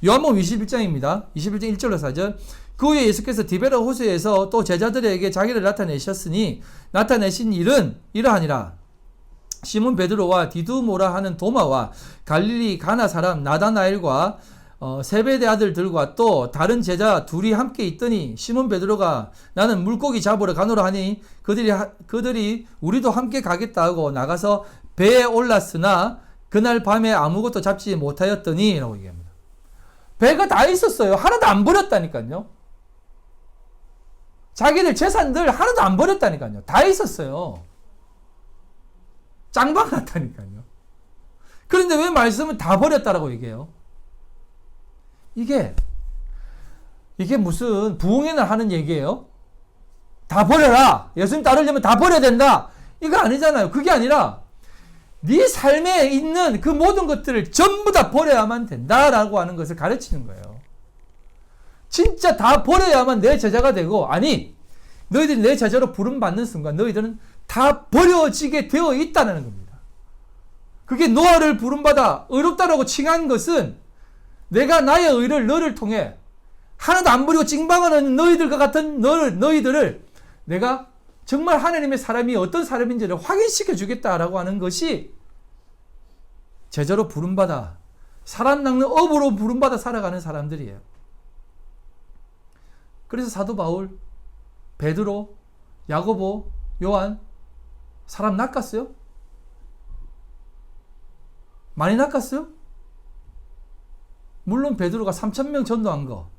요한복음 21장입니다. 21장 1절로 4절. 그 후에 예수께서 디베라 호수에서 또 제자들에게 자기를 나타내신 일은 이러하니라. 시몬 베드로와 디두모라 하는 도마와 갈릴리 가나 사람 나다나엘과 세베대 아들들과 또 다른 제자 둘이 함께 있더니, 시몬 베드로가 나는 물고기 잡으러 가노라 하니 그들이 우리도 함께 가겠다 하고 나가서 배에 올랐으나 그날 밤에 아무것도 잡지 못하였더니 라고 얘기합니다. 배가 다 있었어요. 하나도 안 버렸다니까요. 자기들 재산들 하나도 안 버렸다니까요. 다 있었어요. 짱방 같다니까요. 그런데 왜 말씀은 다 버렸다라고 얘기해요? 이게 무슨 부흥의 날 하는 얘기예요? 다 버려라. 예수님 따르려면 다 버려야 된다. 이거 아니잖아요. 그게 아니라 네 삶에 있는 그 모든 것들을 전부 다 버려야만 된다라고 하는 것을 가르치는 거예요. 진짜 다 버려야만 내 제자가 되고, 아니, 너희들이 내 제자로 부름받는 순간 너희들은 다 버려지게 되어 있다는 겁니다. 그게 노아를 부름받아 의롭다라고 칭한 것은, 내가 나의 의를 너를 통해 하나도 안 버리고 찡방하는 너희들과 같은 너희들을 내가 정말 하나님의 사람이 어떤 사람인지를 확인시켜 주겠다라고 하는 것이 제자로 부름받아 사람 낚는 업으로 부름받아 살아가는 사람들이에요. 그래서 사도 바울, 베드로, 야고보, 요한 사람 낚았어요? 많이 낚았어요? 물론 베드로가 3,000명 전도한 거,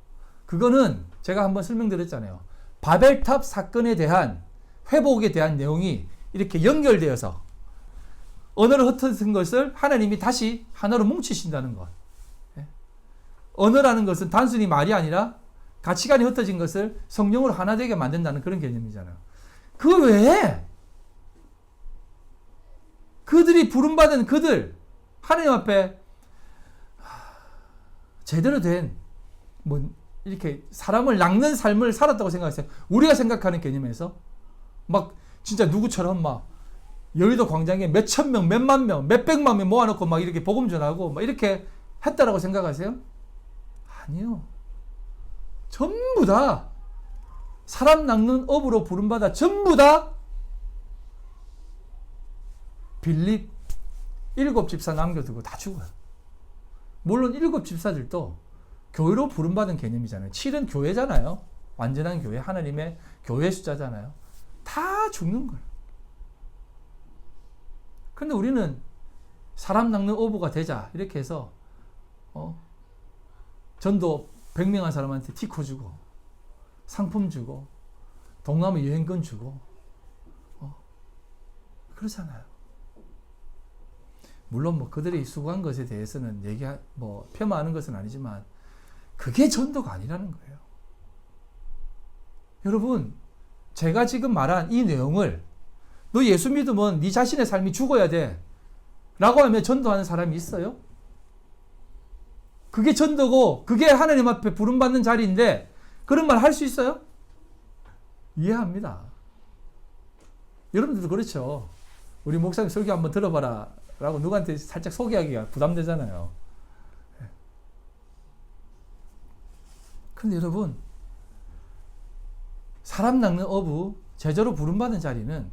그거는 제가 한번 설명드렸잖아요. 바벨탑 사건에 대한 회복에 대한 내용이 이렇게 연결되어서 언어를 흩어진 것을 하나님이 다시 하나로 뭉치신다는 것. 언어라는 것은 단순히 말이 아니라 가치관이 흩어진 것을 성령으로 하나 되게 만든다는 그런 개념이잖아요. 그 외에 그들이 부름받은 그들, 하나님 앞에 제대로 된 이렇게 사람을 낚는 삶을 살았다고 생각하세요? 우리가 생각하는 개념에서 막 진짜 누구처럼 막 여의도 광장에 몇천 명, 몇만 명, 몇백만 명 모아놓고 막 이렇게 복음 전하고 막 이렇게 했다라고 생각하세요? 아니요. 전부 다 사람 낚는 업으로 부름받아 전부 다 빌립 7집사 남겨두고 다 죽어요. 물론 7집사들도 교회로 부름받은 개념이잖아요. 7은 교회잖아요. 완전한 교회, 하나님의 교회 숫자잖아요. 다 죽는 거예요. 그런데 우리는 사람 낚는 어부가 되자 이렇게 해서 전도 100명한 사람한테 티코 주고 상품 주고 동남아 여행권 주고 그렇잖아요. 물론 뭐 그들이 수고한 것에 대해서는 폄하하는 것은 아니지만 그게 전도가 아니라는 거예요. 여러분, 제가 지금 말한 이 내용을 너 예수 믿으면 네 자신의 삶이 죽어야 돼 라고 하면 전도하는 사람이 있어요? 그게 전도고 그게 하나님 앞에 부름받는 자리인데 그런 말 할 수 있어요? 이해합니다. 여러분들도 그렇죠. 우리 목사님 설교 한번 들어봐라 라고 누구한테 살짝 소개하기가 부담되잖아요. 근데 여러분, 사람 낚는 어부, 제자로 부름받은 자리는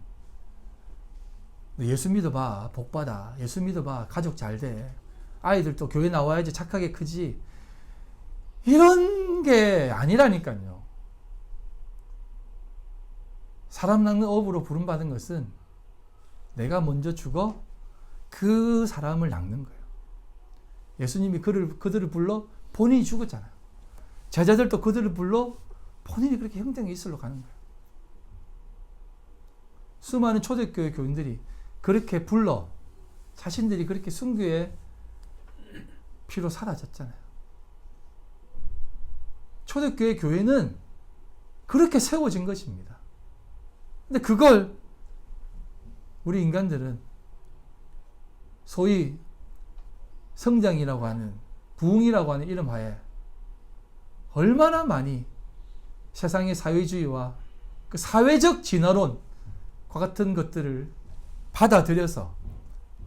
예수 믿어봐, 복받아. 예수 믿어봐, 가족 잘 돼. 아이들도 교회 나와야지 착하게 크지. 이런 게 아니라니까요. 사람 낚는 어부로 부름받은 것은 내가 먼저 죽어 그 사람을 낚는 거예요. 예수님이 그들을 불러 본인이 죽었잖아요. 제자들도 그들을 불러 본인이 그렇게 형통의 이슬로 가는 거예요. 수많은 초대교회 교인들이 그렇게 불러 자신들이 그렇게 순교의 피로 사라졌잖아요. 초대교회 교회는 그렇게 세워진 것입니다. 근데 그걸 우리 인간들은 소위 성장이라고 하는, 부흥이라고 하는 이름 하에 얼마나 많이 세상의 사회주의와 그 사회적 진화론과 같은 것들을 받아들여서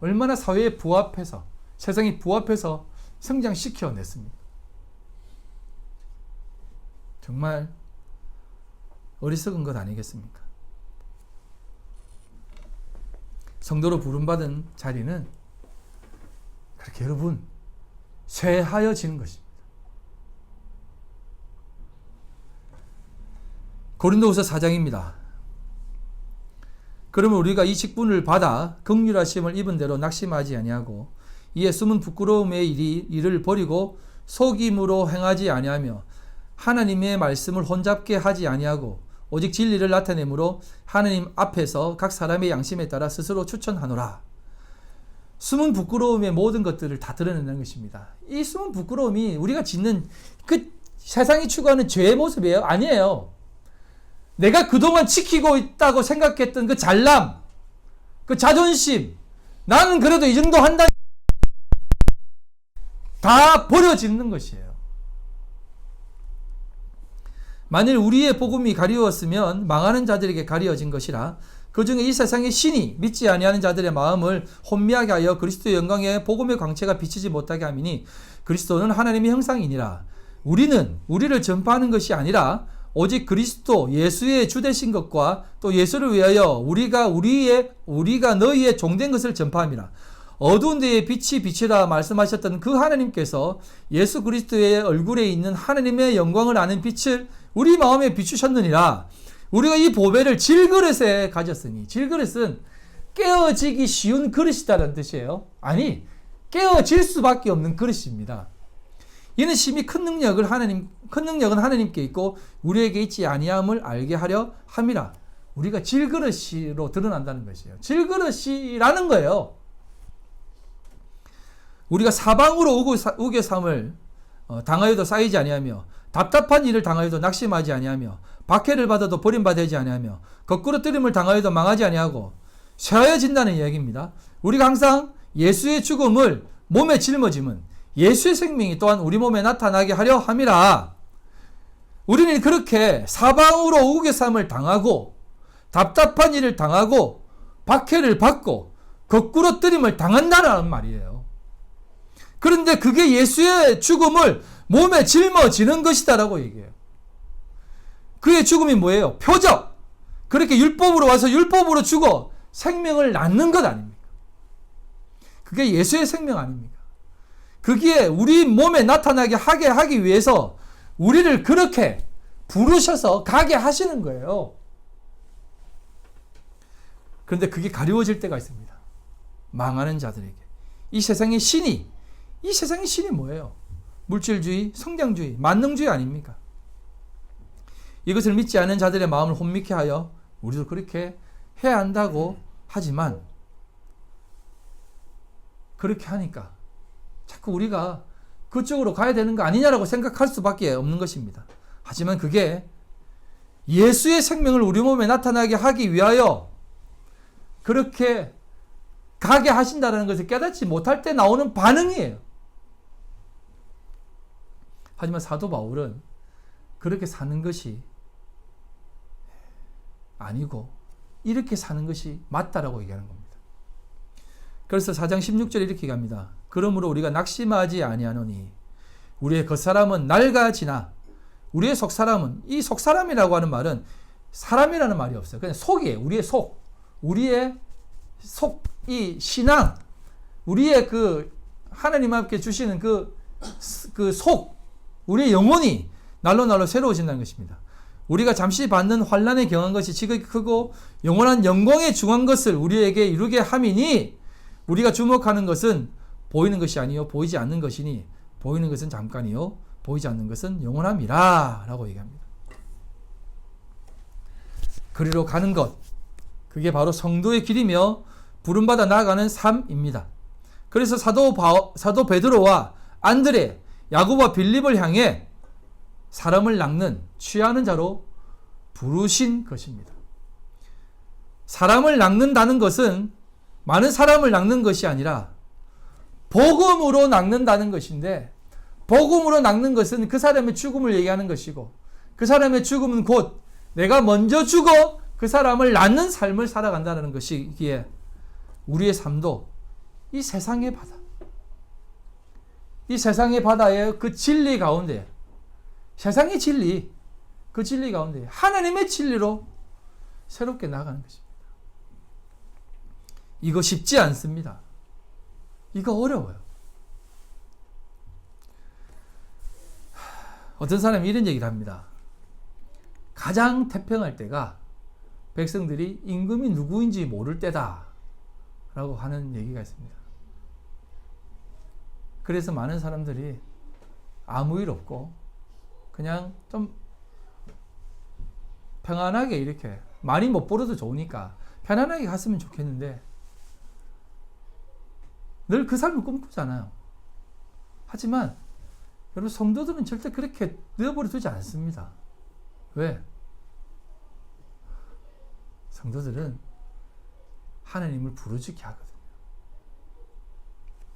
얼마나 사회에 부합해서, 세상에 부합해서 성장시켜냈습니다. 정말 어리석은 것 아니겠습니까? 성도로 부름받은 자리는 그렇게 여러분 쇠하여지는 것입니다. 고린도후서 4장입니다. 그러면 우리가 이 직분을 받아 긍휼하심을 입은 대로 낙심하지 아니하고 이에 숨은 부끄러움의 일을 버리고 속임으로 행하지 아니하며 하나님의 말씀을 혼잡게 하지 아니하고 오직 진리를 나타내므로 하나님 앞에서 각 사람의 양심에 따라 스스로 추천하노라. 숨은 부끄러움의 모든 것들을 다 드러낸다는 것입니다. 이 숨은 부끄러움이 우리가 짓는 그 세상이 추구하는 죄의 모습이에요? 아니에요. 내가 그동안 지키고 있다고 생각했던 그 잘남, 그 자존심, 나는 그래도 이 정도 한다, 다 버려지는 것이에요. 만일 우리의 복음이 가리웠으면 망하는 자들에게 가리워진 것이라. 그 중에 이 세상의 신이 믿지 아니하는 자들의 마음을 혼미하게 하여 그리스도의 영광의 복음의 광채가 비치지 못하게 함이니 그리스도는 하나님의 형상이니라. 우리는 우리를 전파하는 것이 아니라 오직 그리스도 예수의 주되신 것과 또 예수를 위하여 우리가 너희의 종된 것을 전파함이라. 어두운 데에 빛이 비치라 말씀하셨던 그 하나님께서 예수 그리스도의 얼굴에 있는 하나님의 영광을 아는 빛을 우리 마음에 비추셨느니라. 우리가 이 보배를 질그릇에 가졌으니, 질그릇은 깨어지기 쉬운 그릇이다라는 뜻이에요. 아니, 깨어질 수밖에 없는 그릇입니다. 이는 심히 큰 능력은 하나님께 있고 우리에게 있지 아니함을 알게 하려 함이라. 우리가 질그릇으로 드러난다는 것이에요. 질그릇이라는 거예요. 우리가 사방으로 우겨삼을 당하여도 쌓이지 아니하며 답답한 일을 당하여도 낙심하지 아니하며 박해를 받아도 버림받지 아니하며 거꾸로 뜨림을 당하여도 망하지 아니하고 쇠하여진다는 이야기입니다. 우리가 항상 예수의 죽음을 몸에 짊어짐은 예수의 생명이 또한 우리 몸에 나타나게 하려 함이라. 우리는 그렇게 사방으로 우겨삼을 당하고 답답한 일을 당하고 박해를 받고 거꾸로 뜨림을 당한다는 말이에요. 그런데 그게 예수의 죽음을 몸에 짊어지는 것이다라고 얘기해요. 그의 죽음이 뭐예요? 표적. 그렇게 율법으로 와서 율법으로 죽어 생명을 낳는 것 아닙니까? 그게 예수의 생명 아닙니까? 그게 우리 몸에 나타나게 하기 위해서 우리를 그렇게 부르셔서 가게 하시는 거예요. 그런데 그게 가리워질 때가 있습니다. 망하는 자들에게. 이 세상의 신이 뭐예요? 물질주의, 성장주의, 만능주의 아닙니까? 이것을 믿지 않은 자들의 마음을 혼미케 하여 우리도 그렇게 해야 한다고 하지만 그렇게 하니까 자꾸 우리가 그쪽으로 가야 되는 거 아니냐라고 생각할 수밖에 없는 것입니다. 하지만 그게 예수의 생명을 우리 몸에 나타나게 하기 위하여 그렇게 가게 하신다는 것을 깨닫지 못할 때 나오는 반응이에요. 하지만 사도 바울은 그렇게 사는 것이 아니고 이렇게 사는 것이 맞다라고 얘기하는 겁니다. 그래서 4장 16절에 이렇게 얘기합니다. 그러므로 우리가 낙심하지 아니하노니 우리의 겉사람은 낡아지나 우리의 속사람은, 이 속사람이라고 하는 말은 사람이라는 말이 없어요. 그냥 속이에요. 우리의 속. 우리의 속, 이 신앙, 우리의 그 하나님 앞에 주시는 그 속, 우리의 영혼이 날로 새로워진다는 것입니다. 우리가 잠시 받는 환난에 경한 것이 지극히 크고 영원한 영광에 중한 것을 우리에게 이루게 함이니 우리가 주목하는 것은 보이는 것이 아니요 보이지 않는 것이니 보이는 것은 잠깐이요 보이지 않는 것은 영원함이라 라고 얘기합니다. 그리로 가는 것, 그게 바로 성도의 길이며 부름받아 나아가는 삶입니다. 그래서 사도 베드로와 안드레, 야고보와 빌립을 향해 사람을 낚는 취하는 자로 부르신 것입니다. 사람을 낚는다는 것은 많은 사람을 낚는 것이 아니라 복음으로 낚는다는 것인데, 복음으로 낚는 것은 그 사람의 죽음을 얘기하는 것이고, 그 사람의 죽음은 곧 내가 먼저 죽어 그 사람을 낳는 삶을 살아간다는 것이기에 우리의 삶도 이 세상의 바다, 이 세상의 바다의 그 진리 가운데, 세상의 진리, 그 진리 가운데 하나님의 진리로 새롭게 나가는 것입니다. 이거 쉽지 않습니다. 이거 어려워요. 어떤 사람이 이런 얘기를 합니다. 가장 태평할 때가 백성들이 임금이 누구인지 모를 때다 라고 하는 얘기가 있습니다. 그래서 많은 사람들이 아무 일 없고 그냥 좀 평안하게 이렇게 많이 못 벌어도 좋으니까 편안하게 갔으면 좋겠는데 늘 그 삶을 꿈꾸잖아요. 하지만 여러분, 성도들은 절대 그렇게 내버려 두지 않습니다. 왜? 성도들은 하나님을 부르짖게 하거든요.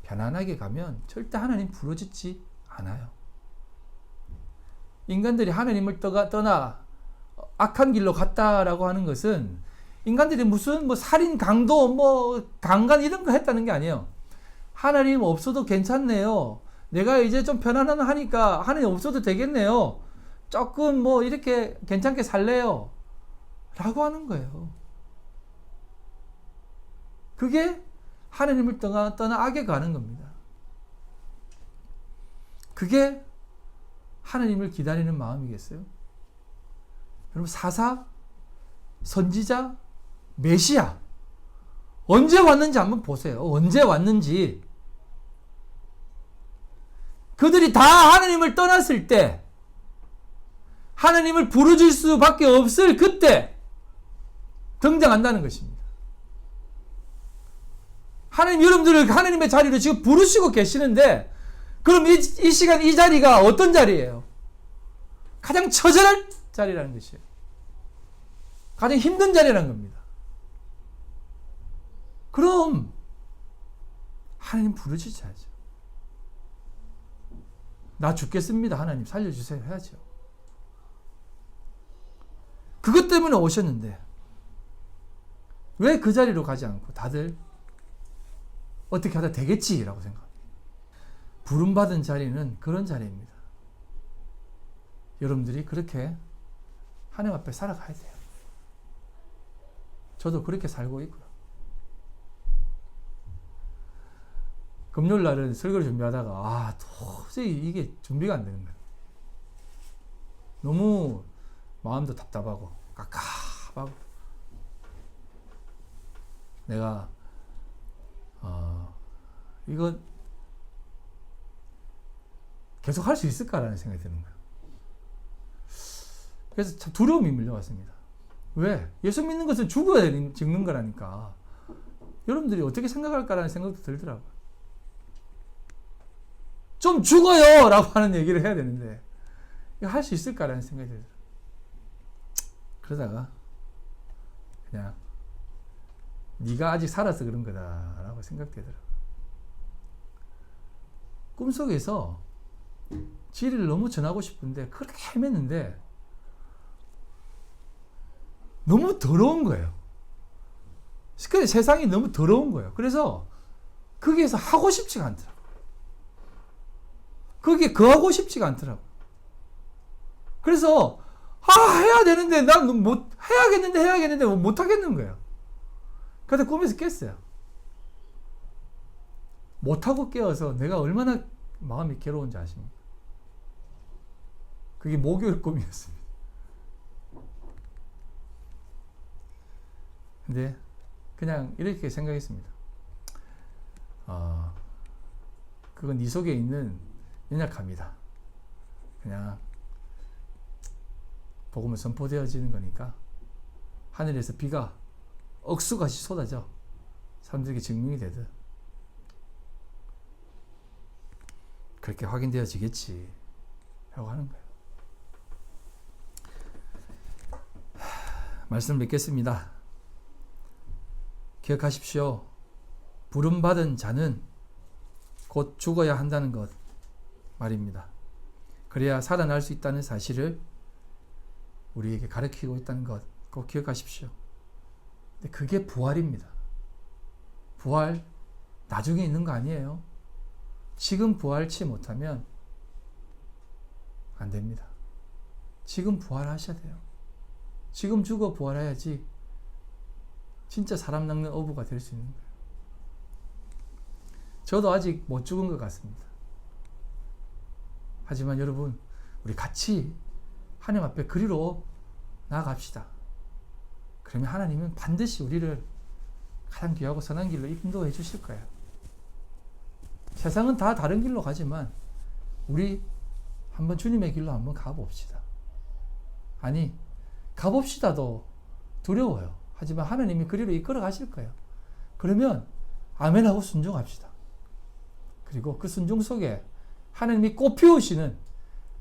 편안하게 가면 절대 하나님 부르짖지 않아요. 인간들이 하나님을 떠나 악한 길로 갔다라고 하는 것은 인간들이 무슨 뭐 살인, 강도, 뭐 강간 이런 거 했다는 게 아니에요. 하나님 없어도 괜찮네요. 내가 이제 좀 편안하니까 하나님 없어도 되겠네요. 조금 뭐 이렇게 괜찮게 살래요. 라고 하는 거예요. 그게 하나님을 떠나 악에 가는 겁니다. 그게 하나님을 기다리는 마음이겠어요? 여러분, 사사, 선지자, 메시아 언제 왔는지 한번 보세요. 언제 왔는지. 그들이 다 하나님을 떠났을 때, 하나님을 부르짖을 수밖에 없을 그때 등장한다는 것입니다. 하나님, 여러분들을 하나님의 자리로 지금 부르시고 계시는데, 그럼 이 시간 이 자리가 어떤 자리예요? 가장 처절한 자리라는 것이에요. 가장 힘든 자리라는 겁니다. 그럼 하나님 부르짖어야죠. 나 죽겠습니다. 하나님 살려주세요. 해야죠. 그것 때문에 오셨는데 왜 그 자리로 가지 않고 다들 어떻게 하다 되겠지라고 생각합니다. 부름받은 자리는 그런 자리입니다. 여러분들이 그렇게 하나님 앞에 살아가야 돼요. 저도 그렇게 살고 있고요. 금요일 날은 설교를 준비하다가 도저히 이게 준비가 안 되는 거예요. 너무 마음도 답답하고 깝깝하고 내가 이거 계속 할 수 있을까라는 생각이 드는 거예요. 그래서 참 두려움이 밀려왔습니다. 왜? 예수 믿는 것은 죽어야 죽는 거라니까. 여러분들이 어떻게 생각할까라는 생각도 들더라고요. 좀 죽어요! 라고 하는 얘기를 해야 되는데, 이거 할 수 있을까라는 생각이 들더라고요. 그러다가, 그냥, 네가 아직 살아서 그런 거다라고 생각되더라고요. 꿈속에서 진리를 너무 전하고 싶은데, 그렇게 헤맸는데, 너무 더러운 거예요. 세상이 너무 더러운 거예요. 그래서 거기에서 하고 싶지가 않더라고요. 거기에 거하고 싶지가 않더라고요. 그래서 해야 되는데 난 못 해야겠는데 못 하겠는 거예요. 그래서 꿈에서 깼어요. 못 하고 깨어서 내가 얼마나 마음이 괴로운지 아십니까? 그게 목요일 꿈이었습니다. 근데 그냥 이렇게 생각했습니다. 그건 네 속에 있는 연약함이다. 그냥 복음은 선포되어지는 거니까 하늘에서 비가 억수같이 쏟아져 사람들에게 증명이 되듯 그렇게 확인되어지겠지 라고 하는 거예요. 말씀을 맺겠습니다. 기억하십시오. 부름받은 자는 곧 죽어야 한다는 것 말입니다. 그래야 살아날 수 있다는 사실을 우리에게 가르치고 있다는 것 꼭 기억하십시오. 근데 그게 부활입니다. 부활 나중에 있는 거 아니에요. 지금 부활치 못하면 안 됩니다. 지금 부활하셔야 돼요. 지금 죽어 부활해야지 진짜 사람 낚는 어부가 될 수 있는 거예요. 저도 아직 못 죽은 것 같습니다. 하지만 여러분, 우리 같이 하나님 앞에 그리로 나아갑시다. 그러면 하나님은 반드시 우리를 가장 귀하고 선한 길로 인도해 주실 거예요. 세상은 다 다른 길로 가지만 우리 한번 주님의 길로 한번 가봅시다. 아니, 가봅시다도 두려워요. 하지만 하나님이 그리로 이끌어 가실 거예요. 그러면 아멘하고 순종합시다. 그리고 그 순종 속에 하나님이 꽃피우시는,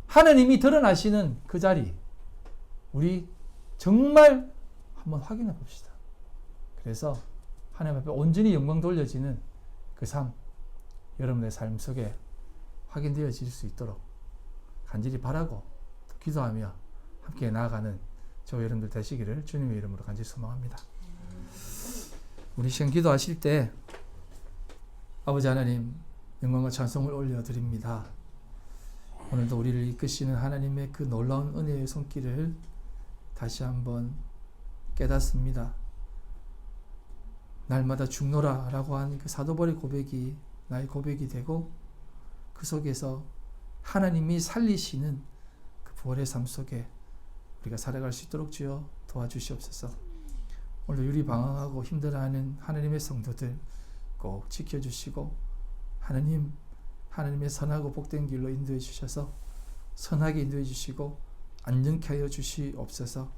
하나님이 드러나시는 그 자리, 우리 정말 한번 확인해 봅시다. 그래서 하나님 앞에 온전히 영광 돌려지는 그 삶, 여러분의 삶 속에 확인되어질 수 있도록 간절히 바라고 기도하며 함께 나아가는 저 여러분들 되시기를 주님의 이름으로 간절히 소망합니다. 우리 시간 기도하실 때 아버지 하나님 영광과 찬송을 올려드립니다. 오늘도 우리를 이끄시는 하나님의 그 놀라운 은혜의 손길을 다시 한번 깨닫습니다. 날마다 죽노라 라고 한 그 사도벌의 고백이 나의 고백이 되고 그 속에서 하나님이 살리시는 그 부활의 삶 속에 우리가 살아갈 수 있도록 주여 도와주시옵소서. 오늘도 유리방황하고 힘들어하는 하나님의 성도들 꼭 지켜주시고 하나님의 선하고 복된 길로 인도해 주셔서 선하게 인도해 주시고 안전케 하여 주시옵소서.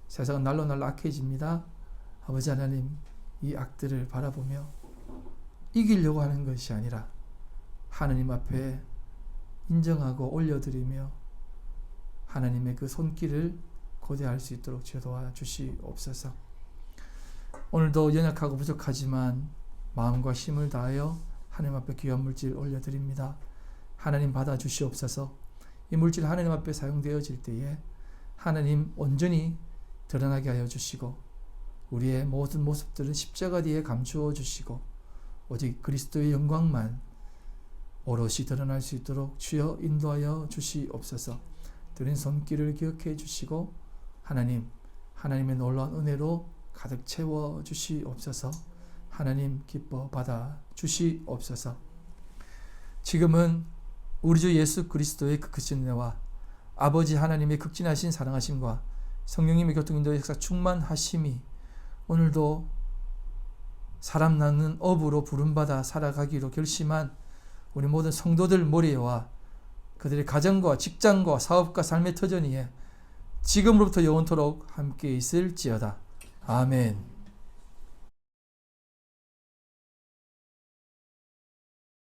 세상은 날로 악해집니다. 아버지 하나님, 이 악들을 바라보며 이기려고 하는 것이 아니라 하나님 앞에 인정하고 올려드리며 하나님의 그 손길을 고대할 수 있도록 주여 도와주시옵소서. 오늘도 연약하고 부족하지만 마음과 힘을 다하여 하나님 앞에 귀한 물질 올려드립니다. 하나님 받아주시옵소서. 이 물질 하나님 앞에 사용되어질 때에 하나님 온전히 드러나게 하여 주시고 우리의 모든 모습들은 십자가 뒤에 감추어 주시고 오직 그리스도의 영광만 오롯이 드러날 수 있도록 주여 인도하여 주시옵소서. 드린 손길을 기억해 주시고 하나님의 놀라운 은혜로 가득 채워 주시옵소서. 하나님 기뻐 받아 주시옵소서. 지금은 우리 주 예수 그리스도의 그 크신 은혜와 아버지 하나님의 극진하신 사랑하심과 성령님의 교통인도의 역사 충만하심이 오늘도 사람 낳는 업으로 부름받아 살아가기로 결심한 우리 모든 성도들 머리와 그들의 가정과 직장과 사업과 삶의 터전 위에 지금으로부터 영원토록 함께 있을지어다. 아멘.